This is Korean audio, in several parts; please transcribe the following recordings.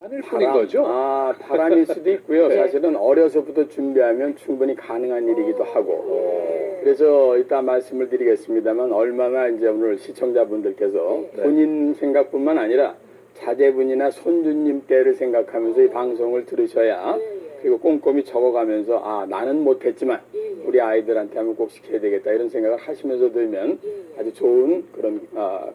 하늘 뿐인 거죠? 바람일 수도 있고요. 사실은 어려서부터 준비하면 충분히 가능한 일이기도 하고. 그래서 이따 말씀을 드리겠습니다만 얼마나 이제 오늘 시청자분들께서 본인 생각뿐만 아니라 자제분이나 손주님 때를 생각하면서 이 방송을 들으셔야 그리고 꼼꼼히 적어가면서 나는 못했지만 우리 아이들한테 하면 꼭 시켜야 되겠다 이런 생각을 하시면서 들으면 아주 좋은 그런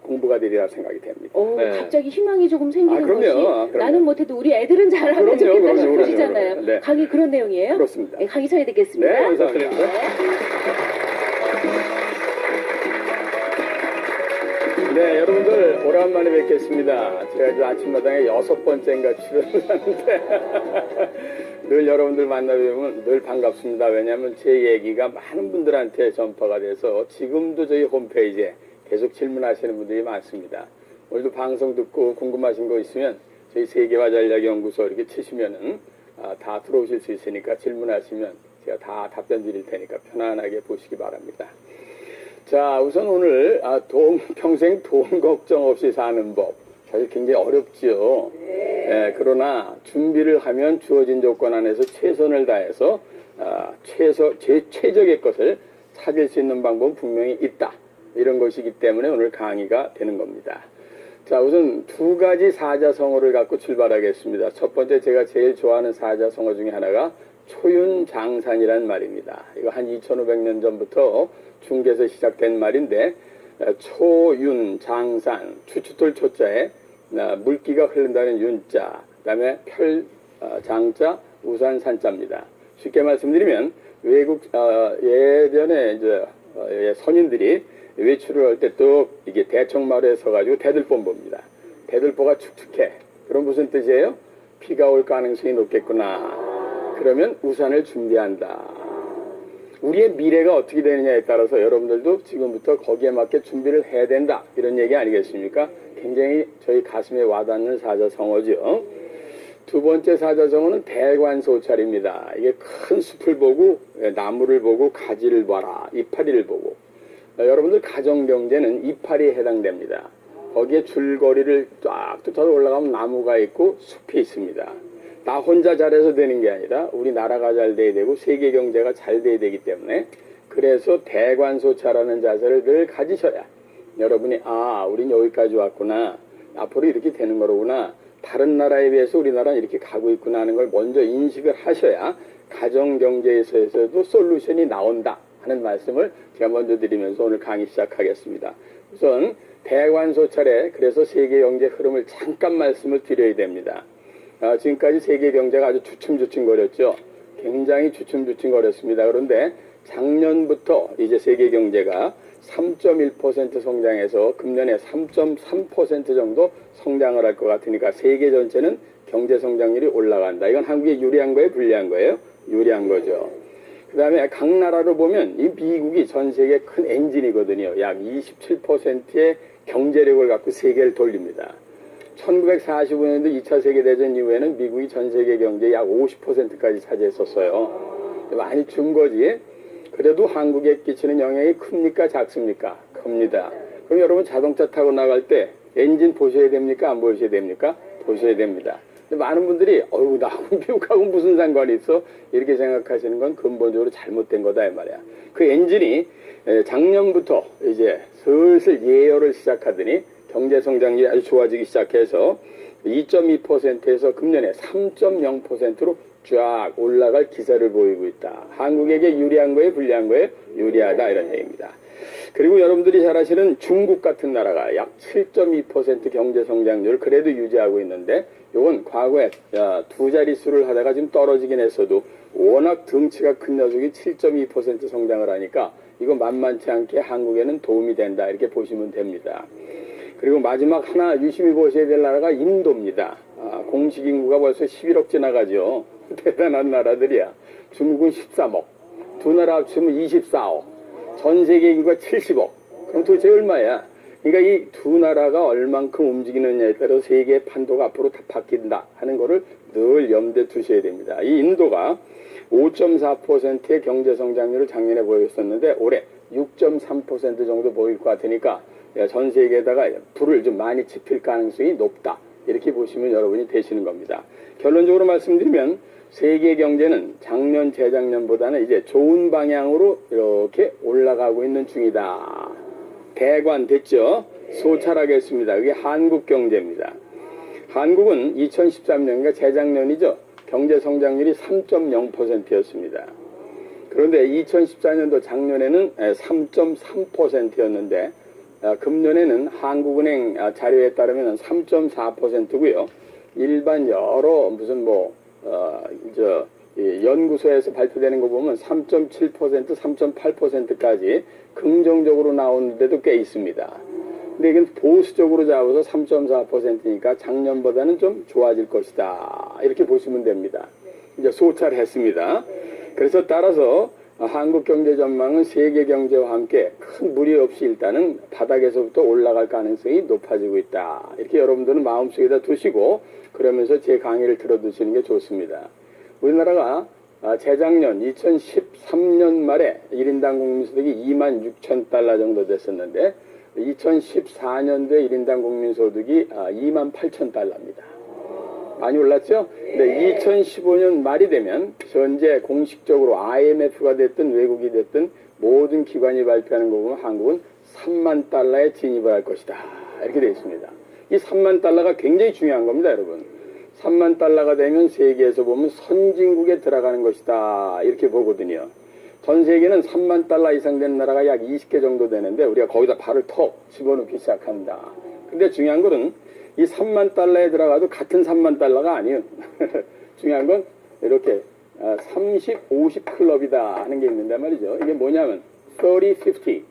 공부가 되리라 생각이 됩니다. 갑자기 희망이 조금 생기는 그럼요. 나는 못해도 우리 애들은 잘하면 좋겠다 싶으시잖아요. 네. 강의 그런 내용이에요? 그렇습니다. 네, 강의 쳐야 되겠습니다. 네, 감사합니다. 네, 여러분들 오랜만에 뵙겠습니다. 제가 이제 아침마당에 6번째인가 출연을 하는데 늘 여러분들 만나뵈면 늘 반갑습니다. 왜냐하면 제 얘기가 많은 분들한테 전파가 돼서 지금도 저희 홈페이지에 계속 질문하시는 분들이 많습니다. 오늘도 방송 듣고 궁금하신 거 있으면 저희 세계화전략연구소 이렇게 치시면은 다 들어오실 수 있으니까 질문하시면 제가 다 답변 드릴 테니까 편안하게 보시기 바랍니다. 자, 우선 오늘 평생 돈 걱정 없이 사는 법. 사실 굉장히 어렵지요. 그러나 준비를 하면 주어진 조건 안에서 최선을 다해서 최적의 것을 찾을 수 있는 방법은 분명히 있다. 이런 것이기 때문에 오늘 강의가 되는 겁니다. 자, 우선 두 가지 사자성어를 갖고 출발하겠습니다. 첫 번째 제가 제일 좋아하는 사자성어 중에 하나가 초윤장산이란 말입니다. 이거 한 2500년 전부터 중국에서 시작된 말인데 초윤장산, 추추돌 초자에 물기가 흐른다는 윤자, 그 다음에 장자, 우산 산자입니다. 쉽게 말씀드리면 외국 예전에 이제 선인들이 외출을 할 때 또 이게 대청마루에 서가지고 대들보 봅니다. 대들보가 축축해. 그럼 무슨 뜻이에요? 비가 올 가능성이 높겠구나. 그러면 우산을 준비한다. 우리의 미래가 어떻게 되느냐에 따라서 여러분들도 지금부터 거기에 맞게 준비를 해야 된다. 이런 얘기 아니겠습니까? 굉장히 저희 가슴에 와닿는 사자성어죠. 두 번째 사자성어는 대관소찰입니다. 이게 큰 숲을 보고 나무를 보고 가지를 봐라. 이파리를 보고. 여러분들 가정경제는 이파리에 해당됩니다. 거기에 줄거리를 쫙 쫓아서 올라가면 나무가 있고 숲이 있습니다. 나 혼자 잘해서 되는 게 아니라 우리 나라가 잘 돼야 되고 세계 경제가 잘 돼야 되기 때문에 그래서 대관소찰하는 자세를 늘 가지셔야 여러분이 우린 여기까지 왔구나. 앞으로 이렇게 되는 거로구나. 다른 나라에 비해서 우리나라는 이렇게 가고 있구나 하는 걸 먼저 인식을 하셔야 가정경제에서도 솔루션이 나온다 하는 말씀을 제가 먼저 드리면서 오늘 강의 시작하겠습니다. 우선 대관소찰에 그래서 세계 경제 흐름을 잠깐 말씀을 드려야 됩니다. 지금까지 세계 경제가 아주 주춤주춤거렸죠. 굉장히 주춤주춤거렸습니다. 그런데 작년부터 이제 세계 경제가 3.1% 성장해서 금년에 3.3% 정도 성장을 할 것 같으니까 세계 전체는 경제 성장률이 올라간다. 이건 한국에 유리한 거예요? 불리한 거예요? 유리한 거죠. 그 다음에 각 나라로 보면 이 미국이 전 세계 큰 엔진이거든요. 약 27%의 경제력을 갖고 세계를 돌립니다. 1945년도 2차 세계대전 이후에는 미국이 전 세계 경제의 약 50%까지 차지했었어요. 많이 준 거지. 그래도 한국에 끼치는 영향이 큽니까? 작습니까? 큽니다. 그럼 여러분 자동차 타고 나갈 때 엔진 보셔야 됩니까? 안 보셔야 됩니까? 보셔야 됩니다. 근데 많은 분들이 나하고 미국하고 무슨 상관이 있어? 이렇게 생각하시는 건 근본적으로 잘못된 거다 이 말이야. 그 엔진이 작년부터 이제 슬슬 예열을 시작하더니 경제 성장률이 아주 좋아지기 시작해서 2.2%에서 금년에 3.0%로 쫙 올라갈 기세를 보이고 있다. 한국에게 유리한 거예요? 불리한 거예요? 유리하다 이런 얘기입니다. 그리고 여러분들이 잘 아시는 중국 같은 나라가 약 7.2% 경제 성장률을 그래도 유지하고 있는데 이건 과거에 두 자릿수를 하다가 지금 떨어지긴 했어도 워낙 덩치가 큰 녀석이 7.2% 성장을 하니까 이거 만만치 않게 한국에는 도움이 된다 이렇게 보시면 됩니다. 그리고 마지막 하나 유심히 보셔야 될 나라가 인도입니다. 공식 인구가 벌써 11억 지나가죠. 대단한 나라들이야. 중국은 13억, 두 나라 합치면 24억, 전 세계 인구가 70억. 그럼 도대체 얼마야? 그러니까 이 두 나라가 얼만큼 움직이느냐에 따라서 세계의 판도가 앞으로 다 바뀐다 하는 거를 늘 염두에 두셔야 됩니다. 이 인도가 5.4%의 경제 성장률을 작년에 보였었는데 올해 6.3% 정도 보일 것 같으니까 전 세계에다가 불을 좀 많이 지필 가능성이 높다. 이렇게 보시면 여러분이 되시는 겁니다. 결론적으로 말씀드리면 세계 경제는 작년 재작년보다는 이제 좋은 방향으로 이렇게 올라가고 있는 중이다. 대관됐죠? 소찰하겠습니다. 이게 한국 경제입니다. 한국은 2013년인가 재작년이죠. 경제 성장률이 3.0%였습니다. 그런데 2014년도 작년에는 3.3%였는데 금년에는 한국은행 자료에 따르면 3.4%고요. 일반 여러 무슨 연구소에서 발표되는 거 보면 3.7%, 3.8%까지 긍정적으로 나오는 데도 꽤 있습니다. 근데 이건 보수적으로 잡아서 3.4%니까 작년보다는 좀 좋아질 것이다. 이렇게 보시면 됩니다. 이제 소찰했습니다. 그래서 따라서 한국 경제 전망은 세계 경제와 함께 큰 무리 없이 일단은 바닥에서부터 올라갈 가능성이 높아지고 있다. 이렇게 여러분들은 마음속에다 두시고 그러면서 제 강의를 들어두시는 게 좋습니다. 우리나라가 재작년 2013년 말에 1인당 국민소득이 26,000달러 정도 됐었는데 2014년도에 1인당 국민소득이 28,000달러입니다. 많이 올랐죠? 근데 2015년 말이 되면 현재 공식적으로 IMF가 됐든 외국이 됐든 모든 기관이 발표하는 거 보면 한국은 3만 달러에 진입을 할 것이다. 이렇게 되어 있습니다. 이 3만 달러가 굉장히 중요한 겁니다, 여러분. 3만 달러가 되면 세계에서 보면 선진국에 들어가는 것이다. 이렇게 보거든요. 전 세계는 3만 달러 이상 되는 나라가 약 20개 정도 되는데 우리가 거기다 발을 턱 집어넣기 시작한다. 근데 중요한 거는 이 3만 달러에 들어가도 같은 3만 달러가 아니에요. 중요한 건 이렇게 30, 50 클럽이다 하는 게 있는데 말이죠. 이게 뭐냐면 30,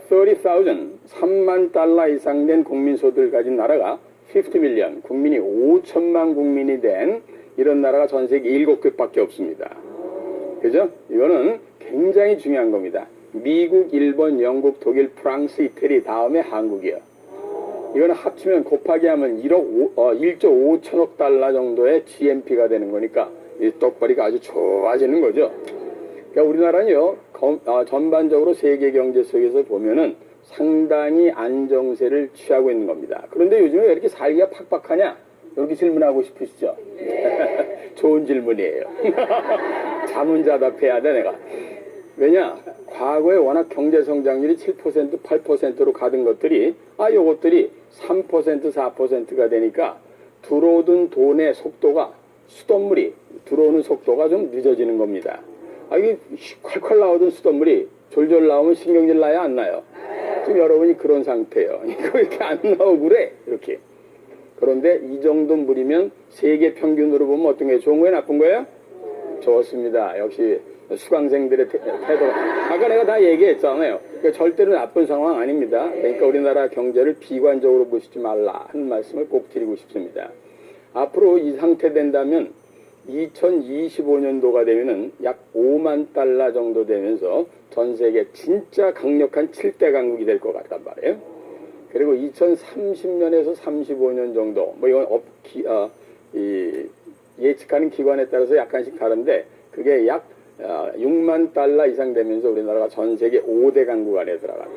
30,000, 3만 달러 이상 된 국민소득을 가진 나라가 50 밀리언, 국민이 5천만 국민이 된 이런 나라가 전 세계 7개밖에 없습니다. 그죠? 이거는 굉장히 중요한 겁니다. 미국, 일본, 영국, 독일, 프랑스, 이태리 다음에 한국이요. 이거는 합치면 곱하기 하면 1조 5천억 달러 정도의 GNP가 되는 거니까 이 떡벌이가 아주 좋아지는 거죠. 그러니까 우리나라는요, 전반적으로 세계 경제 속에서 보면은 상당히 안정세를 취하고 있는 겁니다. 그런데 요즘에 왜 이렇게 살기가 팍팍하냐? 이렇게 질문하고 싶으시죠? 좋은 질문이에요. 자문자답해야 돼, 내가. 왜냐? 과거에 워낙 경제 성장률이 7%, 8%로 가던 것들이, 요것들이 3%, 4%가 되니까 들어오던 돈의 속도가, 수돗물이 들어오는 속도가 좀 늦어지는 겁니다. 이게 콸콸 나오던 수돗물이 졸졸 나오면 신경질 나야 안 나요? 지금 여러분이 그런 상태예요. 이거 이렇게 안 나오고 그래. 이렇게. 그런데 이 정도 물이면 세계 평균으로 보면 어떤 게 좋은 거예요? 나쁜 거예요? 좋습니다. 역시 수강생들의 태도가. 아까 내가 다 얘기했잖아요. 그러니까 절대로 나쁜 상황 아닙니다. 그러니까 우리나라 경제를 비관적으로 보시지 말라 하는 말씀을 꼭 드리고 싶습니다. 앞으로 이 상태 된다면 2025년도가 되면은 약 5만 달러 정도 되면서 전 세계 진짜 강력한 7대 강국이 될 것 같단 말이에요. 그리고 2030년에서 35년 정도, 이건 예측하는 기관에 따라서 약간씩 다른데, 그게 약 6만 달러 이상 되면서 우리나라가 전 세계 5대 강국 안에 들어간다.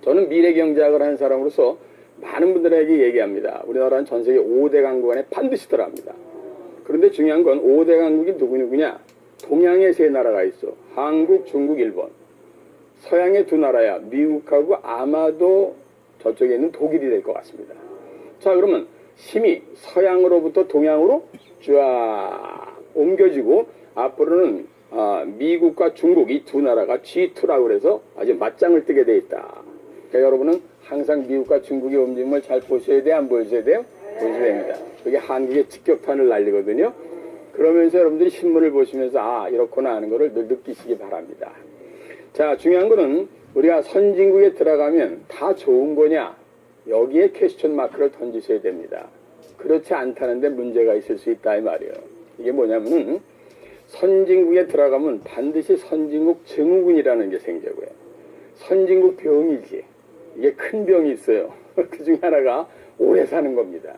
저는 미래경제학을 하는 사람으로서 많은 분들에게 얘기합니다. 우리나라는 전 세계 5대 강국 안에 반드시 들어갑니다. 그런데 중요한 건 5대 강국이 누구냐? 동양에 3나라가 있어. 한국, 중국, 일본. 서양의 2나라야. 미국하고 아마도 저쪽에 있는 독일이 될 것 같습니다. 자, 그러면 힘이 서양으로부터 동양으로 쫙 옮겨지고 앞으로는 미국과 중국 이 2나라가 G2라고 그래서 아주 맞짱을 뜨게 돼 있다. 그러니까 여러분은 항상 미국과 중국의 움직임을 잘 보셔야 돼요? 안 보셔야 돼요? 보셔야 됩니다. 그게 한국의 직격탄을 날리거든요. 그러면서 여러분들이 신문을 보시면서 이렇구나 하는 것을 늘 느끼시기 바랍니다. 자, 중요한 거는 우리가 선진국에 들어가면 다 좋은 거냐? 여기에 퀘스천 마크를 던지셔야 됩니다. 그렇지 않다는데 문제가 있을 수 있다 이 말이에요. 이게 뭐냐면은 선진국에 들어가면 반드시 선진국 증후군이라는 게 생기고요. 선진국 병이지. 이게 큰 병이 있어요. 그 중에 하나가 오래 사는 겁니다.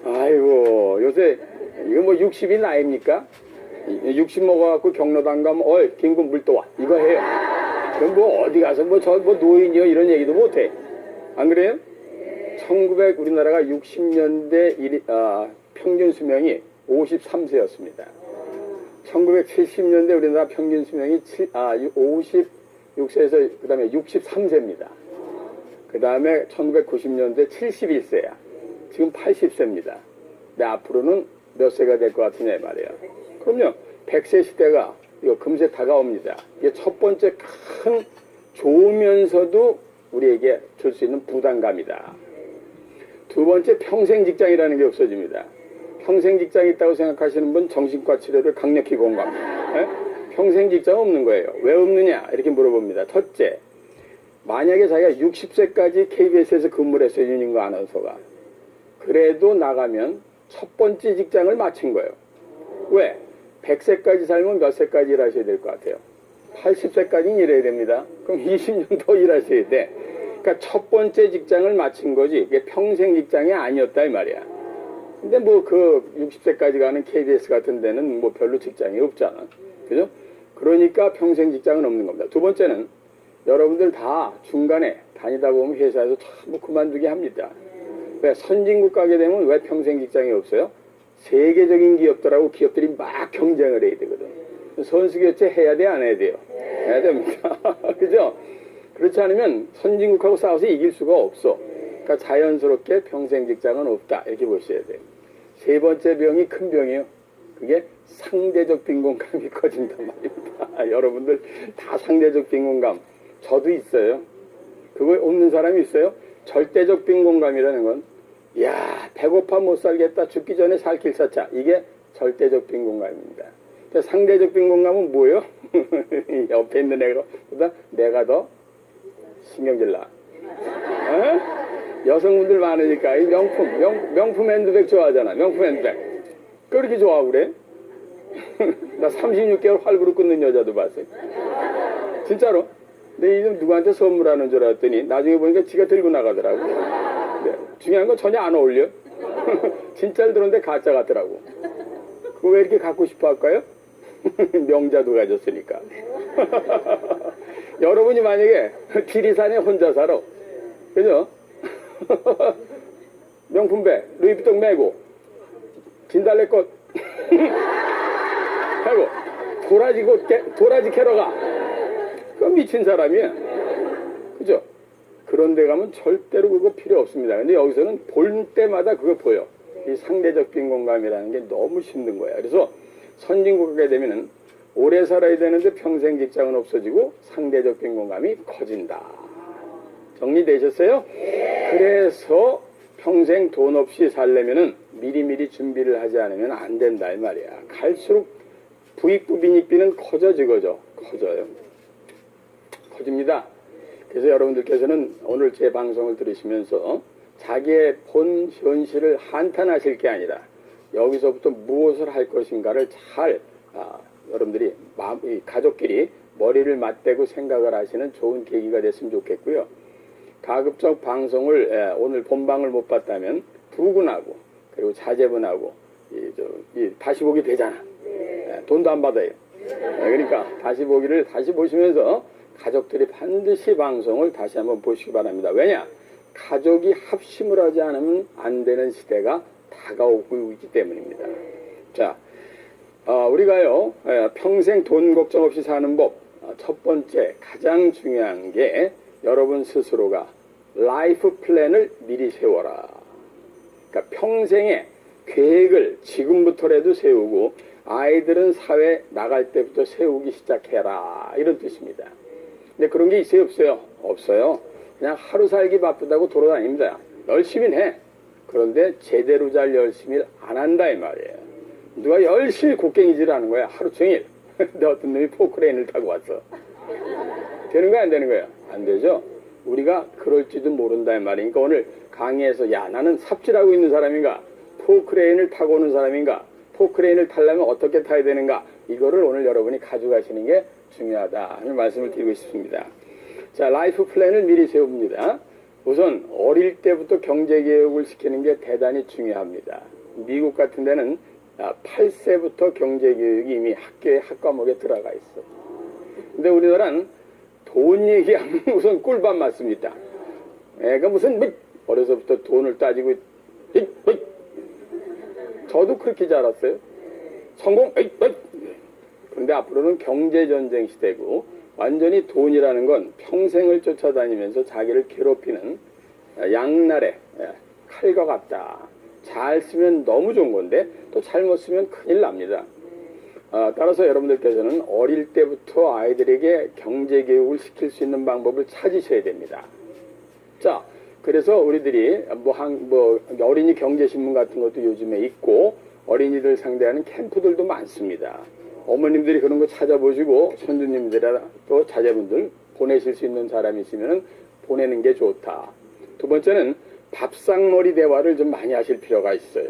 아이고, 요새 이거 60이 나이입니까? 60 먹어갖고 경로당 가면 김군 물 떠와 이거 해요. 그럼 어디 가서 노인이요 이런 얘기도 못해. 안 그래요? 우리나라가 60년대 평균 수명이 53세였습니다. 1970년대 우리나라 평균 수명이 56세에서 그 다음에 63세입니다. 그 다음에 1990년대 71세야. 지금 80세입니다. 근데 앞으로는 몇 세가 될 것 같으냐 이 말이에요. 그럼요. 100세 시대가 이거 금세 다가옵니다. 이게 첫 번째 큰 좋으면서도 우리에게 줄 수 있는 부담감이다. 두 번째 평생 직장이라는 게 없어집니다. 평생 직장이 있다고 생각하시는 분 정신과 치료를 강력히 공감합니다. 예? 평생 직장 없는 거예요. 왜 없느냐 이렇게 물어봅니다. 첫째, 만약에 자기가 60세까지 KBS에서 근무를 했어요. 윤인구 아나운서가. 그래도 나가면 첫 번째 직장을 마친 거예요. 왜? 100세까지 살면 몇 세까지 일하셔야 될 것 같아요? 80세까지는 일해야 됩니다. 그럼 20년 더 일하셔야 돼. 그러니까 첫 번째 직장을 마친 거지. 이게 평생 직장이 아니었다 이 말이야. 근데 뭐 그 60세까지 가는 KBS 같은 데는 뭐 별로 직장이 없잖아. 그죠? 그러니까 평생 직장은 없는 겁니다. 두 번째는 여러분들 다 중간에 다니다 보면 회사에서 전부 그만두게 합니다. 왜? 선진국 가게 되면 왜 평생 직장이 없어요? 세계적인 기업들하고 기업들이 막 경쟁을 해야 되거든. 선수 교체 해야 돼, 안 해야 돼요? 해야 됩니다. 그죠? 그렇지 않으면 선진국하고 싸워서 이길 수가 없어. 그러니까 자연스럽게 평생 직장은 없다. 이렇게 보셔야 돼요. 세 번째 병이 큰 병이에요. 그게 상대적 빈곤감이 커진단 말입니다. 여러분들 다 상대적 빈곤감. 저도 있어요. 그거 없는 사람이 있어요? 절대적 빈곤감이라는 건, 야, 배고파 못 살겠다. 죽기 전에 살 길 찾자. 이게 절대적 빈곤감입니다. 상대적 빈곤감은 뭐예요? 옆에 있는 애가보다 내가 더 신경질 나. 여성분들 많으니까 이 명품 핸드백 좋아하잖아. 명품 핸드백. 그렇게 좋아하고 그래? 나 36개월 활구로 끊는 여자도 봤어요. 진짜로. 근데 이좀 누구한테 선물하는 줄 알았더니 나중에 보니까 지가 들고 나가더라고. 네. 중요한 건 전혀 안 어울려. 진짜를 들었는데 가짜 같더라고. 그거 왜 이렇게 갖고 싶어 할까요? 명자도 가졌으니까. 여러분이 만약에 지리산에 혼자 살아. 그죠? 명품백, 루이비통 메고, 진달래꽃 하고, 도라지 캐러 가. 그건 미친 사람이야. 그죠? 그런 데 가면 절대로 그거 필요 없습니다. 근데 여기서는 볼 때마다 그거 보여. 이 상대적 빈곤감이라는 게 너무 힘든 거야. 그래서 선진국 가게 되면은 오래 살아야 되는데 평생 직장은 없어지고 상대적 빈곤감이 커진다. 정리되셨어요? 그래서 평생 돈 없이 살려면은 미리미리 준비를 하지 않으면 안 된다 이 말이야. 갈수록 부익부 빈익비는 커져요. 커집니다. 그래서 여러분들께서는 오늘 제 방송을 들으시면서 자기의 본 현실을 한탄하실 게 아니라 여기서부터 무엇을 할 것인가를 잘 여러분들이 가족끼리 머리를 맞대고 생각을 하시는 좋은 계기가 됐으면 좋겠고요. 가급적 방송을 오늘 본방을 못 봤다면 부근하고 그리고 자제분하고 다시 보기 되잖아. 돈도 안 받아요. 그러니까 다시 보기를 다시 보시면서 가족들이 반드시 방송을 다시 한번 보시기 바랍니다. 왜냐? 가족이 합심을 하지 않으면 안 되는 시대가 다가오고 있기 때문입니다. 자, 우리가요 평생 돈 걱정 없이 사는 법 첫 번째 가장 중요한 게 여러분 스스로가 라이프 플랜을 미리 세워라. 그러니까 평생의 계획을 지금부터라도 세우고 아이들은 사회 나갈 때부터 세우기 시작해라 이런 뜻입니다. 근데 그런 게 있어요 없어요? 없어요. 그냥 하루 살기 바쁘다고 돌아다닙니다. 열심히 해. 그런데 제대로 잘 열심히 안 한다 이 말이에요. 누가 열심히 곡괭이질 하는 거야 하루 종일. 근데 어떤 놈이 포크레인을 타고 왔어. 되는 거야 안 되는 거야? 안 되죠. 우리가 그럴지도 모른다 이 말이니까 오늘 강의에서 야 나는 삽질하고 있는 사람인가 포크레인을 타고 오는 사람인가 포크레인을 타려면 어떻게 타야 되는가 이거를 오늘 여러분이 가져가시는 게 중요하다 하는 말씀을 드리고 싶습니다. 자, 라이프 플랜을 미리 세웁니다. 우선 어릴 때부터 경제교육을 시키는 게 대단히 중요합니다. 미국 같은 데는 8세부터 경제교육이 이미 학교에 학과목에 들어가 있어. 근데 우리나라는 돈 얘기하면 우선 꿀밤 맞습니다. 애가 무슨 어려서부터 돈을 따지고 잇, 잇. 저도 그렇게 자랐어요. 성공 잇, 잇. 그런데 앞으로는 경제전쟁 시대고 완전히 돈이라는 건 평생을 쫓아다니면서 자기를 괴롭히는 양날의 칼과 같다. 잘 쓰면 너무 좋은 건데 또 잘못 쓰면 큰일 납니다. 따라서 여러분들께서는 어릴 때부터 아이들에게 경제교육을 시킬 수 있는 방법을 찾으셔야 됩니다. 자, 그래서 우리들이 어린이 경제신문 같은 것도 요즘에 있고 어린이들 상대하는 캠프들도 많습니다. 어머님들이 그런 거 찾아보시고 손주님들이나 또 자제분들 보내실 수 있는 사람이 있으면 보내는 게 좋다. 두 번째는 밥상머리 대화를 좀 많이 하실 필요가 있어요.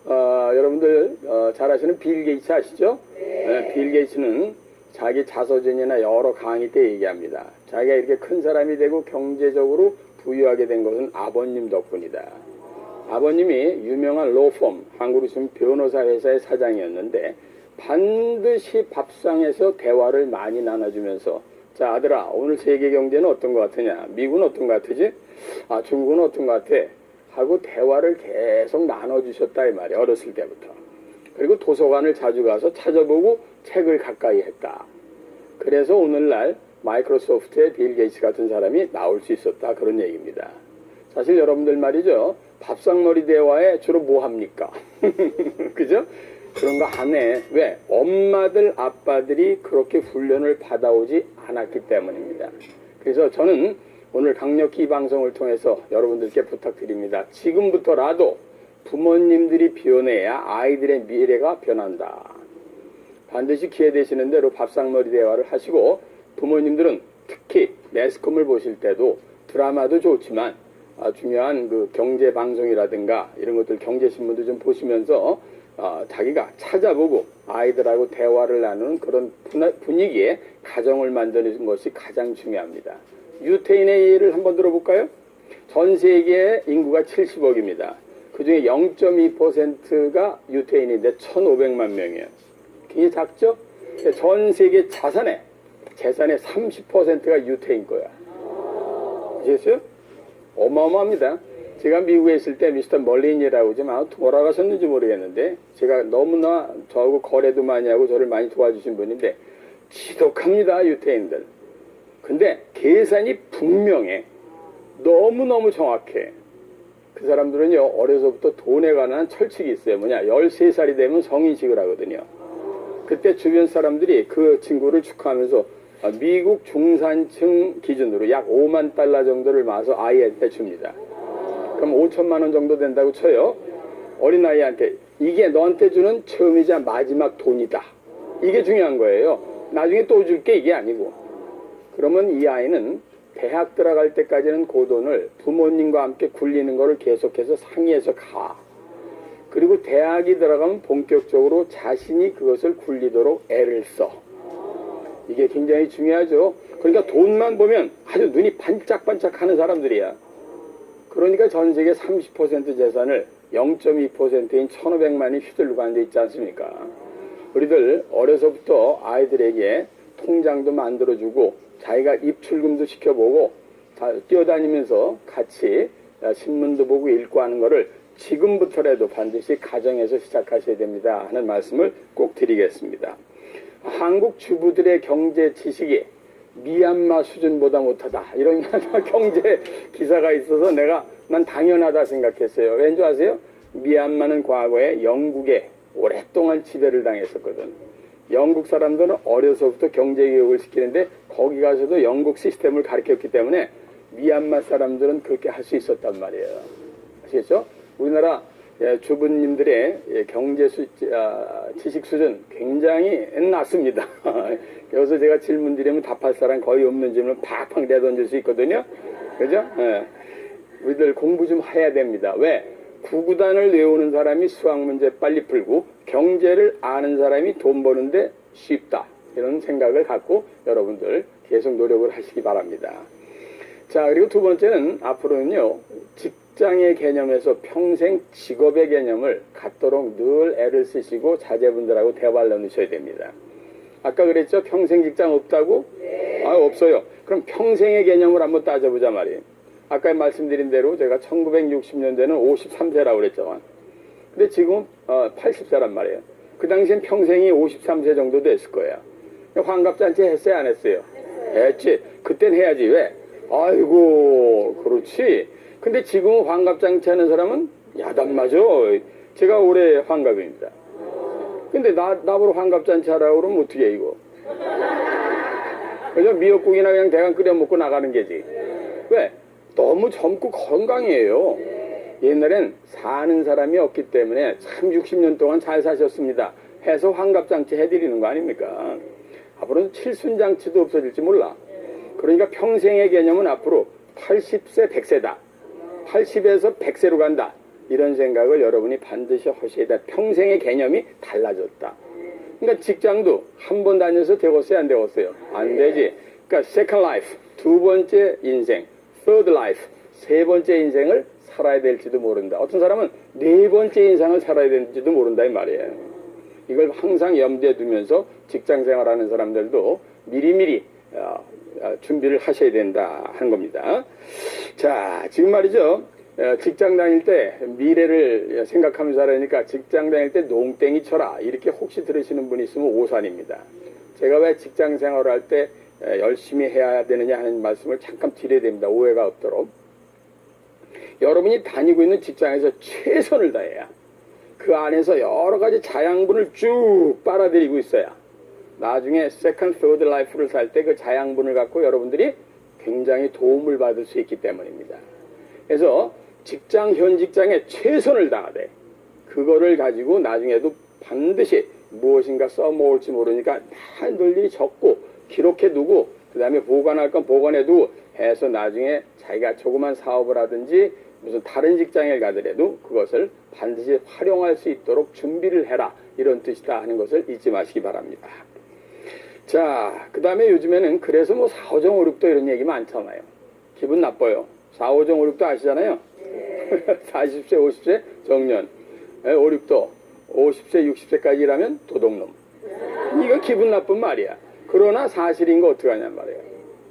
여러분들 잘 아시는 빌 게이츠 아시죠? 네, 빌 게이츠는 자기 자서전이나 여러 강의 때 얘기합니다. 자기가 이렇게 큰 사람이 되고 경제적으로 부유하게 된 것은 아버님 덕분이다. 아버님이 유명한 로펌, 한국으로 치면 변호사 회사의 사장이었는데 반드시 밥상에서 대화를 많이 나눠주면서 자 아들아 오늘 세계 경제는 어떤 것 같으냐, 미국은 어떤 것 같으지, 중국은 어떤 것 같아 하고 대화를 계속 나눠주셨다 이 말이야. 어렸을 때부터. 그리고 도서관을 자주 가서 찾아보고 책을 가까이 했다. 그래서 오늘날 마이크로소프트의 빌 게이츠 같은 사람이 나올 수 있었다, 그런 얘기입니다. 사실 여러분들 말이죠, 밥상머리 대화에 주로 뭐 합니까? 그죠? 그런 거 안 해. 왜? 엄마들 아빠들이 그렇게 훈련을 받아오지 않았기 때문입니다. 그래서 저는 오늘 강력히 이 방송을 통해서 여러분들께 부탁드립니다. 지금부터라도 부모님들이 변해야 아이들의 미래가 변한다. 반드시 기회 되시는 대로 밥상머리 대화를 하시고, 부모님들은 특히 매스컴을 보실 때도 드라마도 좋지만 중요한 그 경제 방송이라든가 이런 것들 경제신문도 좀 보시면서 자기가 찾아보고 아이들하고 대화를 나누는 그런 분위기에 가정을 만드는 것이 가장 중요합니다. 유태인의 예를 한번 들어볼까요? 전 세계 인구가 70억입니다. 그 중에 0.2%가 유태인인데 1,500만 명이에요. 굉장히 작죠? 전 세계 재산의 30%가 유태인 거야. 아시겠어요? 어마어마합니다. 제가 미국에 있을 때 미스터 멀린이라고 좀 돌아가셨는지 모르겠는데 제가 너무나 저하고 거래도 많이 하고 저를 많이 도와주신 분인데 지독합니다, 유태인들. 근데 계산이 분명해. 너무너무 정확해. 그 사람들은요, 어려서부터 돈에 관한 철칙이 있어요. 뭐냐, 13살이 되면 성인식을 하거든요. 그때 주변 사람들이 그 친구를 축하하면서 미국 중산층 기준으로 약 5만 달러 정도를 마서 아이한테 줍니다. 그럼 5천만 원 정도 된다고 쳐요. 어린아이한테 이게 너한테 주는 처음이자 마지막 돈이다. 이게 중요한 거예요. 나중에 또 줄게 이게 아니고. 그러면 이 아이는 대학 들어갈 때까지는 그 돈을 부모님과 함께 굴리는 거를 계속해서 상의해서 가. 그리고 대학이 들어가면 본격적으로 자신이 그것을 굴리도록 애를 써. 이게 굉장히 중요하죠. 그러니까 돈만 보면 아주 눈이 반짝반짝 하는 사람들이야. 그러니까 전 세계 30% 재산을 0.2%인 1,500만이 휘둘르고 앉아 있지 않습니까? 우리들 어려서부터 아이들에게 통장도 만들어주고 자기가 입출금도 시켜보고 뛰어다니면서 같이 신문도 보고 읽고 하는 거를 지금부터라도 반드시 가정에서 시작하셔야 됩니다 하는 말씀을 꼭 드리겠습니다. 한국 주부들의 경제 지식이 미얀마 수준보다 못하다, 이런 경제 기사가 있어서 난 당연하다 생각했어요. 왠지 아세요? 미얀마는 과거에 영국에 오랫동안 지배를 당했었거든. 영국 사람들은 어려서부터 경제교육을 시키는데 거기 가서도 영국 시스템을 가르쳤기 때문에 미얀마 사람들은 그렇게 할 수 있었단 말이에요. 아시겠죠? 우리나라 주부님들의 경제 지식 수준 굉장히 낮습니다. 여기서 제가 질문 드리면 답할 사람 거의 없는 질문을 팍팍 내던질 수 있거든요. 그죠? 우리들 공부 좀 해야 됩니다. 왜? 구구단을 외우는 사람이 수학 문제 빨리 풀고 경제를 아는 사람이 돈 버는데 쉽다, 이런 생각을 갖고 여러분들 계속 노력을 하시기 바랍니다. 자, 그리고 두 번째는 앞으로는요, 직장의 개념에서 평생 직업의 개념을 갖도록 늘 애를 쓰시고 자제분들하고 대화를 나누셔야 됩니다. 아까 그랬죠? 평생 직장 없다고? 네. 없어요. 그럼 평생의 개념을 한번 따져보자 말이에요. 아까 말씀드린 대로 제가 1960년대는 53세라고 그랬잖아. 근데 지금 80세란 말이에요. 그 당시엔 평생이 53세 정도 됐을 거예요. 환갑잔치 했어요, 안 했어요? 했지. 그땐 해야지. 왜? 아이고, 그렇지. 근데 지금 환갑잔치 하는 사람은 야단 맞아. 제가 올해 환갑입니다. 근데 나보러 환갑잔치 하라고 그러면 어떻게 해, 이거? 그죠? 미역국이나 그냥 대강 끓여 먹고 나가는 게지. 왜? 너무 젊고 건강해요. 옛날엔 사는 사람이 없기 때문에 참 60년 동안 잘 사셨습니다 해서 환갑잔치 해드리는 거 아닙니까? 앞으로는 칠순잔치도 없어질지 몰라. 그러니까 평생의 개념은 앞으로 80세 100세다. 80에서 100세로 간다. 이런 생각을 여러분이 반드시 하셔야 돼. 평생의 개념이 달라졌다. 그러니까 직장도 한 번 다녀서 되었어요, 안 되었어요? 안 되지. 그러니까 second life, 두 번째 인생, third life, 세 번째 인생을 살아야 될지도 모른다. 어떤 사람은 네 번째 인생을 살아야 될지도 모른다 이 말이에요. 이걸 항상 염두에 두면서 직장 생활하는 사람들도 미리미리 준비를 하셔야 된다 하는 겁니다. 자, 지금 말이죠. 직장 다닐 때 미래를 생각하면서 살아니까 직장 다닐 때 농땡이 쳐라 이렇게 혹시 들으시는 분이 있으면 오산입니다. 제가 왜 직장 생활을 할 때 열심히 해야 되느냐 하는 말씀을 잠깐 드려야 됩니다. 오해가 없도록. 여러분이 다니고 있는 직장에서 최선을 다해야 그 안에서 여러 가지 자양분을 쭉 빨아들이고 있어야 나중에 second, third life를 살 때 그 자양분을 갖고 여러분들이 굉장히 도움을 받을 수 있기 때문입니다. 그래서 현 직장에 최선을 다하되 그거를 가지고 나중에도 반드시 무엇인가 써먹을지 모르니까 다 널리 적고 기록해두고 그 다음에 보관할 건 보관해두고 해서 나중에 자기가 조그만 사업을 하든지 무슨 다른 직장에 가더라도 그것을 반드시 활용할 수 있도록 준비를 해라 이런 뜻이다 하는 것을 잊지 마시기 바랍니다. 자, 그 다음에 요즘에는 그래서 뭐 4호정 5륙도 이런 얘기 많잖아요. 기분 나빠요. 4호정 5륙도 아시잖아요. 40세 50세 정년 5, 6도 50세 60세까지 일하면 도둑놈. 이거 기분 나쁜 말이야. 그러나 사실인 거 어떡하냔 말이에요.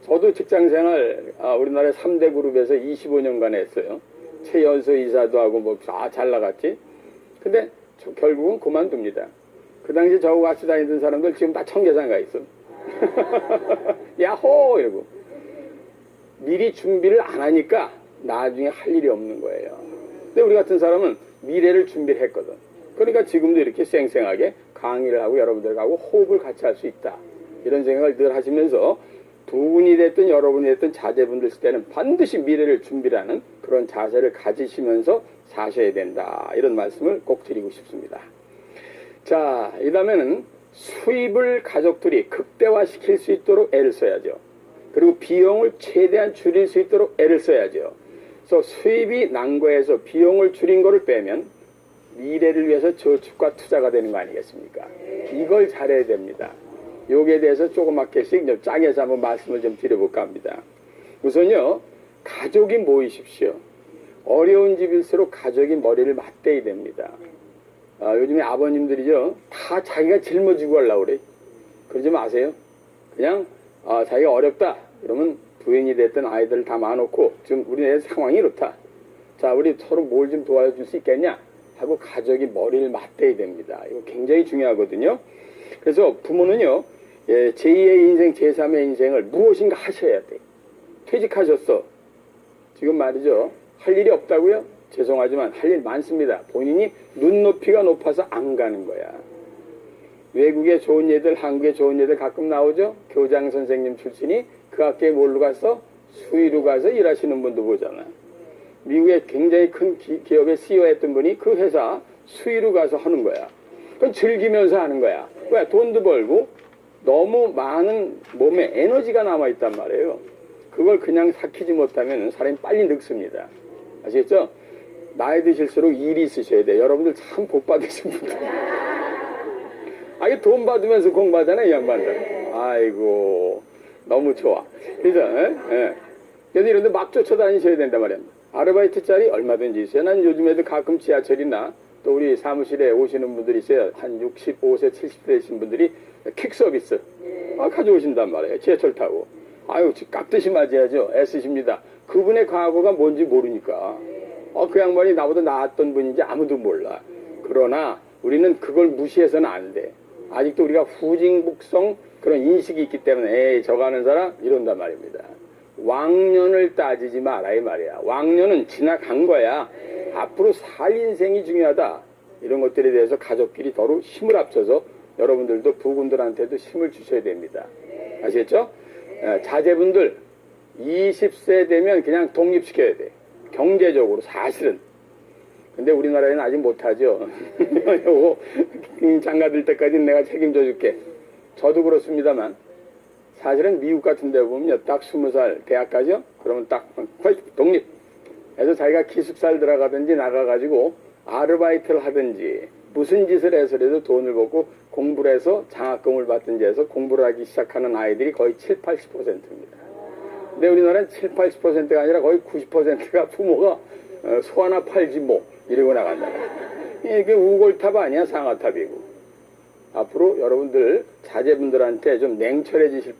저도 직장생활 우리나라의 3대 그룹에서 25년간 했어요. 최연소 이사도 하고 뭐 잘 나갔지. 근데 결국은 그만둡니다. 그 당시 저하고 같이 다니던 사람들 지금 다 청계산 가 있어. 야호 이러고. 미리 준비를 안 하니까 나중에 할 일이 없는 거예요. 근데 우리 같은 사람은 미래를 준비를 했거든. 그러니까 지금도 이렇게 쌩쌩하게 강의를 하고 여러분들하고 호흡을 같이 할 수 있다. 이런 생각을 늘 하시면서 두 분이 됐든 여러분이 됐든 자제분들 있을 때는 반드시 미래를 준비하는 그런 자세를 가지시면서 사셔야 된다. 이런 말씀을 꼭 드리고 싶습니다. 자, 이 다음에는 수입을 가족들이 극대화시킬 수 있도록 애를 써야죠. 그리고 비용을 최대한 줄일 수 있도록 애를 써야죠. 그래서 수입이 난거해서 비용을 줄인 거를 빼면 미래를 위해서 저축과 투자가 되는 거 아니겠습니까? 이걸 잘해야 됩니다. 여기에 대해서 조그맣게씩 짝에서 한번 말씀을 좀 드려볼까 합니다. 우선요, 가족이 모이십시오. 어려운 집일수록 가족이 머리를 맞대야 됩니다. 요즘에 아버님들이죠, 다 자기가 짊어지고 하려고 그래. 그러지 마세요. 그냥 자기가 어렵다 그러면 부인이 됐든 아이들을 다 마놓고 지금 우리네 상황이 이렇다. 자, 우리 서로 뭘 좀 도와줄 수 있겠냐 하고 가족이 머리를 맞대야 됩니다. 이거 굉장히 중요하거든요. 그래서 부모는요, 제2의 인생, 제3의 인생을 무엇인가 하셔야 돼. 퇴직하셨어. 지금 말이죠. 할 일이 없다고요? 죄송하지만 할 일 많습니다. 본인이 눈높이가 높아서 안 가는 거야. 외국에 좋은 애들, 한국에 좋은 애들 가끔 나오죠? 교장 선생님 출신이 그 학교에 뭘로 가서? 수의로 가서 일하시는 분도 보잖아. 미국에 굉장히 큰 기업의 CEO 했던 분이 그 회사 수의로 가서 하는 거야. 그건 즐기면서 하는 거야. 왜? 돈도 벌고 너무 많은 몸에 에너지가 남아있단 말이에요. 그걸 그냥 삭히지 못하면 사람이 빨리 늙습니다. 아시겠죠? 나이 드실수록 일이 있으셔야 돼요. 여러분들 참 복 받으신 분들. 이게 돈 받으면서 공부하잖아요, 이 양반들. 아이고, 너무 좋아. 그래서, 그래서 이런데 막 쫓아다니셔야 된단 말이야. 아르바이트 자리 얼마든지 있어요. 난 요즘에도 가끔 지하철이나 또 우리 사무실에 오시는 분들이 있어요. 한 65세, 70세 되신 분들이 킥 서비스. 가져오신단 말이에요. 지하철 타고. 아유, 깍듯이 맞이하죠. 애쓰십니다. 그분의 과거가 뭔지 모르니까 그 양반이 나보다 나았던 분인지 아무도 몰라. 그러나 우리는 그걸 무시해서는 안 돼. 아직도 우리가 후징북성 그런 인식이 있기 때문에 에이 저거 하는 사람 이런단 말입니다. 왕년을 따지지 마라 이 말이야. 왕년은 지나간 거야. 앞으로 살 인생이 중요하다. 이런 것들에 대해서 가족끼리 서로 힘을 합쳐서 여러분들도 부군들한테도 힘을 주셔야 됩니다. 아시겠죠? 자제분들 20세 되면 그냥 독립시켜야 돼. 경제적으로 사실은. 근데 우리나라에는 아직 못하죠. 요거 장가들 때까지 내가 책임져 줄게. 저도 그렇습니다만 사실은 미국 같은 데 보면 딱 20살 대학 가죠? 그러면 딱 독립. 그래서 자기가 기숙사를 들어가든지 나가가지고 아르바이트를 하든지 무슨 짓을 해서라도 돈을 벌고 공부를 해서 장학금을 받든지 해서 공부를 하기 시작하는 아이들이 거의 7, 80%입니다. 근데 우리나라는 7, 80%가 아니라 거의 90%가 부모가 소 하나 팔지 뭐 이러고 나간다. 이게 우골탑 아니야 상하탑이고. 앞으로 여러분들 자제분들한테 좀 냉철해지실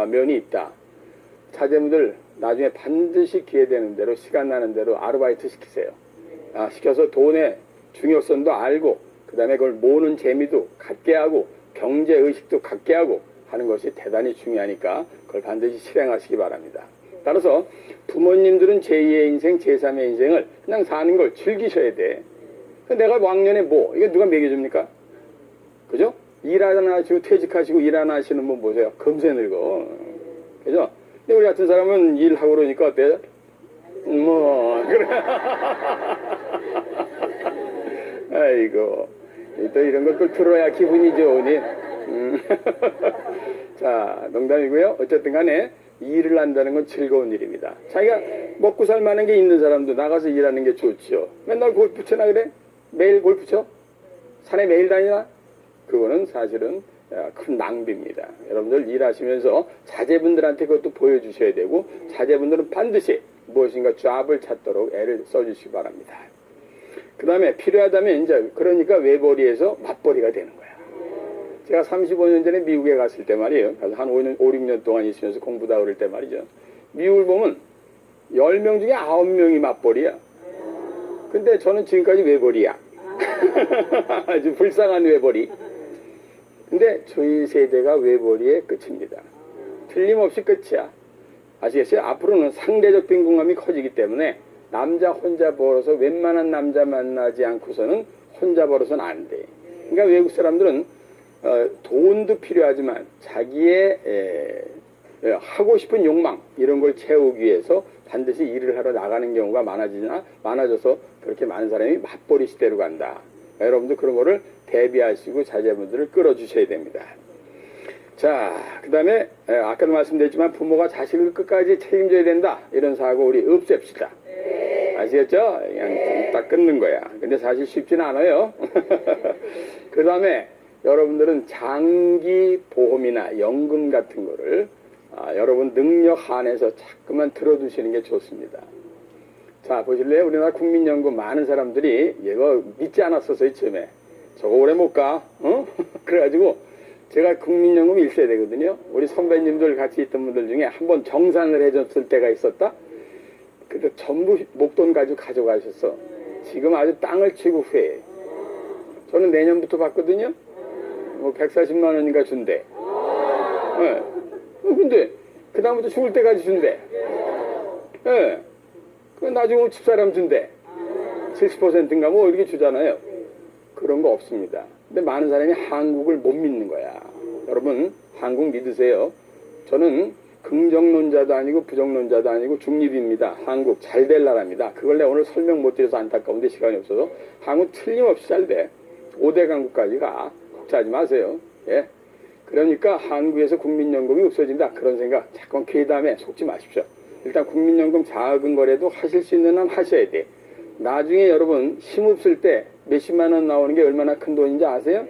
면이 있다. 자제분들 나중에 반드시 기회 되는 대로 시간 나는 대로 아르바이트 시키세요. 시켜서 돈의 중요성도 알고 그 다음에 그걸 모으는 재미도 갖게 하고 경제의식도 갖게 하고 하는 것이 대단히 중요하니까 그걸 반드시 실행하시기 바랍니다. 따라서 부모님들은 제2의 인생, 제3의 인생을 그냥 사는 걸 즐기셔야 돼. 내가 왕년에 뭐 이거 누가 먹여줍니까? 그죠? 일 안 하시고 퇴직하시고 일 안 하시는 분 보세요. 금세 늙어. 그죠? 근데 우리 같은 사람은 일하고 그러니까 어때요? 뭐 그래. 아이고 또 이런 걸 들어야 기분이 좋으니. 자, 농담이고요. 어쨌든 간에 일을 한다는 건 즐거운 일입니다. 자기가 먹고 살만한 게 있는 사람도 나가서 일하는 게 좋지요. 맨날 골프 쳐나 그래? 매일 골프 쳐? 산에 매일 다니나? 그거는 사실은 큰 낭비입니다. 여러분들 일하시면서 자제분들한테 그것도 보여주셔야 되고 자제분들은 반드시 무엇인가 잡을 찾도록 애를 써주시기 바랍니다. 그 다음에 필요하다면 이제 그러니까 외벌이에서 맞벌이가 되는 거야. 제가 35년 전에 미국에 갔을 때 말이에요. 가서 한 5, 6년 동안 있으면서 공부다 그럴 때 말이죠. 미국을 보면 10명 중에 9명이 맞벌이야. 근데 저는 지금까지 외벌이야. 아주 불쌍한 외벌이. 근데 저희 세대가 외벌이의 끝입니다. 틀림없이 끝이야. 아시겠어요? 앞으로는 상대적 빈곤감이 커지기 때문에 남자 혼자 벌어서 웬만한 남자 만나지 않고서는 혼자 벌어서는 안 돼. 그러니까 외국 사람들은 돈도 필요하지만 자기의 하고 싶은 욕망 이런 걸 채우기 위해서 반드시 일을 하러 나가는 경우가 많아져서 그렇게 많은 사람이 맞벌이 시대로 간다. 여러분들 그런 거를 대비하시고 자제분들을 끌어주셔야 됩니다. 자, 그 다음에 아까도 말씀드렸지만 부모가 자식을 끝까지 책임져야 된다. 이런 사고 우리 없앱시다. 아시겠죠? 그냥 딱 끊는 거야. 근데 사실 쉽지는 않아요. 그 다음에 여러분들은 장기 보험이나 연금 같은 거를 여러분 능력 한에서 자꾸만 들어두시는 게 좋습니다. 자, 보실래요? 우리나라 국민연금 많은 사람들이 이거 믿지 않았었어요, 처음에. 저거 오래 못 가. 그래가지고 제가 국민연금 1세대거든요. 우리 선배님들 같이 있던 분들 중에 한번 정산을 해줬을 때가 있었다. 근데 전부 목돈 가지고 가져가셨어. 지금 아주 땅을 치고 후회해. 저는 내년부터 받거든요. 뭐 140만 원인가 준대. 네. 근데 그 다음부터 죽을 때까지 준대. 네. 그 나중에 집사람 준대. 70%인가 뭐 이렇게 주잖아요. 그런 거 없습니다. 근데 많은 사람이 한국을 못 믿는 거야. 여러분 한국 믿으세요. 저는 긍정론자도 아니고 부정론자도 아니고 중립입니다. 한국 잘 될 나라입니다. 그걸 내가 오늘 설명 못 드려서 안타까운데 시간이 없어서 한국 틀림없이 잘 돼. 5대 강국까지 가. 걱정하지 마세요. 예. 그러니까 한국에서 국민연금이 없어진다. 그런 생각 자꾸 괴담에 속지 마십시오. 일단 국민연금 자금 거래도 하실 수 있는 한 하셔야 돼. 나중에 여러분 힘없을 때 몇십만 원 나오는 게 얼마나 큰 돈인지 아세요?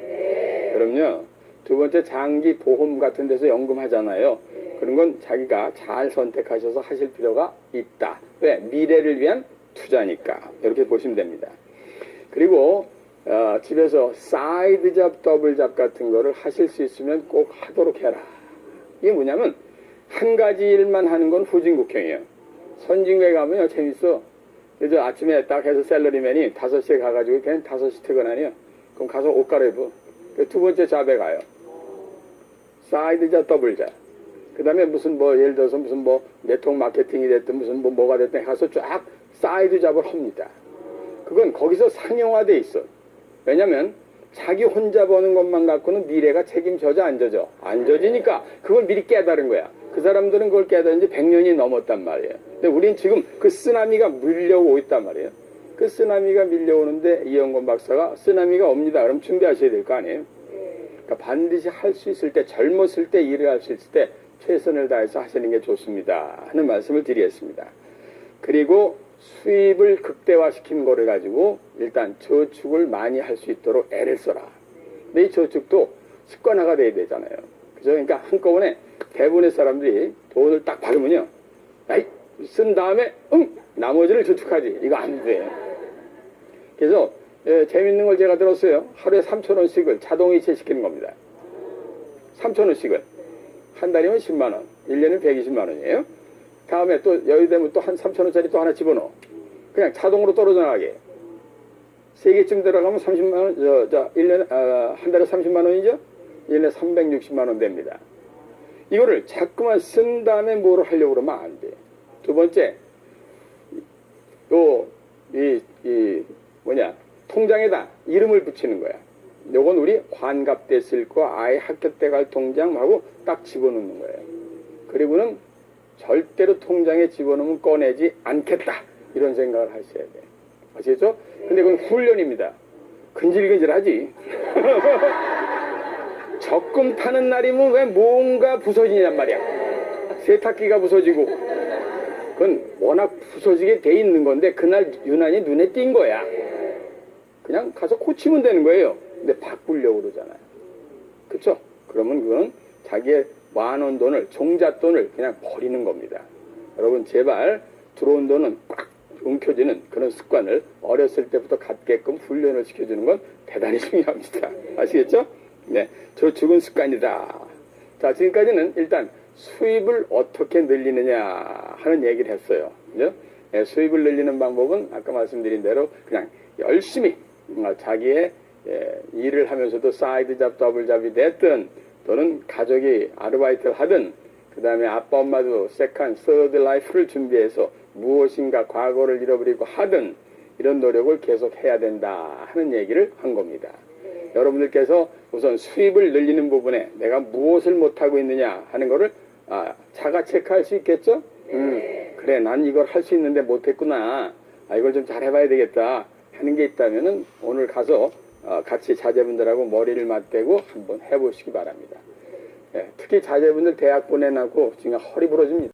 그럼요. 두 번째 장기 보험 같은 데서 연금하잖아요. 그런 건 자기가 잘 선택하셔서 하실 필요가 있다. 왜? 미래를 위한 투자니까. 이렇게 보시면 됩니다. 그리고 집에서 사이드 잡, 더블 잡 같은 거를 하실 수 있으면 꼭 하도록 해라. 이게 뭐냐면 한 가지 일만 하는 건 후진국형이에요. 선진국에 가면요 재밌어. 그래서 아침에 딱 해서 샐러리맨이 5시에 가가지고 그냥 5시 퇴근하네요. 그럼 가서 옷 갈아입어. 두 번째 잡에 가요. 사이드자 더블자. 그 다음에 무슨 뭐 예를 들어서 무슨 뭐 네트워크 마케팅이 됐든 무슨 뭐가 됐든 가서 쫙 사이드 잡을 합니다. 그건 거기서 상용화돼 있어. 왜냐면 자기 혼자 버는 것만 갖고는 미래가 책임져져 안 져져? 안 져지니까 그걸 미리 깨달은 거야. 그 사람들은 그걸 깨달은 지 100년이 넘었단 말이에요. 근데 우린 지금 그 쓰나미가 밀려오고 있단 말이에요. 그 쓰나미가 밀려오는데 이영건 박사가 쓰나미가 옵니다. 그럼 준비하셔야 될 거 아니에요. 그러니까 반드시 할 수 있을 때, 젊었을 때 일을 할 수 있을 때 최선을 다해서 하시는 게 좋습니다 하는 말씀을 드리겠습니다. 그리고 수입을 극대화시킨 거를 가지고 일단 저축을 많이 할 수 있도록 애를 써라. 근데 이 저축도 습관화가 돼야 되잖아요. 그죠? 그러니까 한꺼번에 대부분의 사람들이 돈을 딱 받으면요, 아이, 쓴 다음에 나머지를 저축하지. 이거 안 돼. 그래서 재밌는 걸 제가 들었어요. 하루에 3,000원씩을 자동이체 시키는 겁니다. 3,000원씩을. 한 달이면 10만 원, 1년은 120만 원이에요. 다음에 또 여유되면 또 한 3,000원짜리 또 하나 집어넣어. 그냥 자동으로 떨어져 나가게. 3개쯤 들어가면 30만 원, 1년에, 한 달에 30만 원이죠? 1년에 360만 원 됩니다. 이거를 자꾸만 쓴 다음에 뭐를 하려고 그러면 안 돼. 두 번째, 통장에다 이름을 붙이는 거야. 요건 우리 환갑 때 쓸 거, 아이 학교 때 갈 통장하고 딱 집어넣는 거예요. 그리고는 절대로 통장에 집어넣으면 꺼내지 않겠다. 이런 생각을 하셔야 돼. 아시겠죠? 근데 그건 훈련입니다. 근질근질하지. 적금 타는 날이면 왜 뭔가 부서지냔 말이야. 세탁기가 부서지고. 그건 워낙 부서지게 돼 있는 건데 그날 유난히 눈에 띈 거야. 그냥 가서 고치면 되는 거예요. 근데 바꾸려고 그러잖아요. 그쵸? 그러면 그건 자기의 많은 돈을, 종잣돈을 그냥 버리는 겁니다. 여러분 제발 들어온 돈은 꽉 움켜쥐는 그런 습관을 어렸을 때부터 갖게끔 훈련을 시켜주는 건 대단히 중요합니다. 아시겠죠? 네, 저축은 습관이다. 자, 지금까지는 일단 수입을 어떻게 늘리느냐 하는 얘기를 했어요. 그죠? 네, 수입을 늘리는 방법은 아까 말씀드린 대로 그냥 열심히 자기의 일을 하면서도 사이드 잡, 더블 잡이 됐든 또는 가족이 아르바이트를 하든 그 다음에 아빠 엄마도 세컨드, 서드 라이프를 준비해서 무엇인가 과거를 잃어버리고 하든 이런 노력을 계속 해야 된다 하는 얘기를 한 겁니다. 여러분들께서 우선 수입을 늘리는 부분에 내가 무엇을 못하고 있느냐 하는 거를 자가 체크할 수 있겠죠? 그래, 난 이걸 할 수 있는데 못했구나. 이걸 좀 잘 해봐야 되겠다 하는 게 있다면은 오늘 가서 같이 자제분들하고 머리를 맞대고 한번 해보시기 바랍니다. 특히 자제분들 대학 보내놓고 지금 허리 부러집니다.